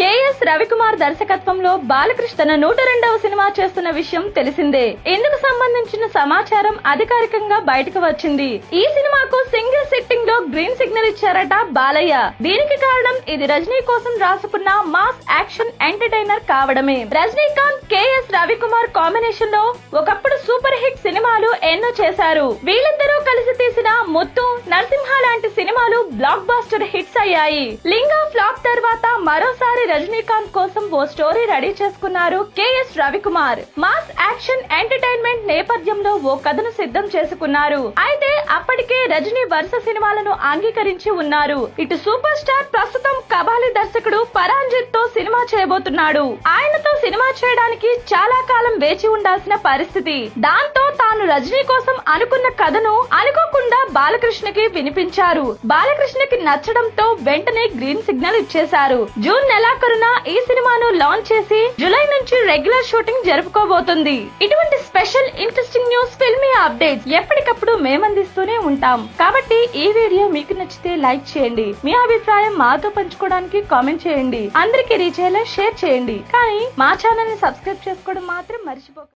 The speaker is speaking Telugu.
కెఎస్ రవికుమార్ దర్శకత్వంలో బాలకృష్ణ తన 102వ సినిమా చేస్తున్న విషయం తెలిసిందే. ఇందుకు సంబంధించిన సమాచారం అధికారికంగా బయటకు వచ్చింది. ఈ సినిమాకు సింగిల్ సిట్టింగ్ లో గ్రీన్ సిగ్నల్ ఇచ్చారట బాలయ్య. దీనికి కారణం ఇది రజనీ కోసం రాసుకున్న మాస్ యాక్షన్ ఎంటర్టైనర్ కావడమే. రజనీకాంత్, కెఎస్ రవికుమార్ కాంబినేషన్ లో ఒకప్పుడు సూపర్ హిట్ సినిమాలు ఎన్నో చేశారు. వీళ్ళిద్దరూ కలిసి తీసిన ముత్తు, నరసింహ లాంటి సినిమాలు బ్లాక్ బాస్టర్ హిట్స్ అయ్యాయి. లింగా ఫ్లాప్ తర్వాత మరోసారి రజనీకాంత్ కోసం ఓ స్టోరీ రెడీ చేసుకున్నారు KS Ravikumar. Mass action entertainment నేపథ్యంలో ఓ కథను సిద్ధం చేసుకున్నారు. అయితే అప్పటికే రజనీ వరుస సినిమాలను అంగీకరించి ఉన్నారు. ఇటు సూపర్ స్టార్ ప్రస్తుతం కబాలి దర్శకుడు పరాంజిత్ తో సినిమా చేయబోతున్నాడు. ఆయనతో సినిమా చేయడానికి చాలా కాలం వేచి ఉండాల్సిన పరిస్థితి. దాంతో తాను రజనీ కోసం అనుకున్న కథను అనుకోకుండా బాలకృష్ణకి వినిపించారు. బాలకృష్ణకి నచ్చడంతో వెంటనే గ్రీన్ సిగ్నల్ ఇచ్చేశారు. జూన్ నెలాఖరున ఈ సినిమాను లాంచ్ చేసి జూలై నుంచి రెగ్యులర్ షూటింగ్ జరుపుకోబోతుంది. ఇటువంటి special interesting news, filmy updates ఎప్పటికప్పుడు మేమందిస్తూనే ఉంటాం. కాబట్టి ఈ వీడియో మీకు నచ్చితే లైక్ చేయండి. మీ అభిప్రాయం మాతో పంచుకోవడానికి కామెంట్ చేయండి. అందరికీ రీచ్ అయ్యేలా షేర్ చేయండి. కానీ మా ఛానల్ ని సబ్స్క్రైబ్ చేసుకోవడం మాత్రం మర్చిపోకండి.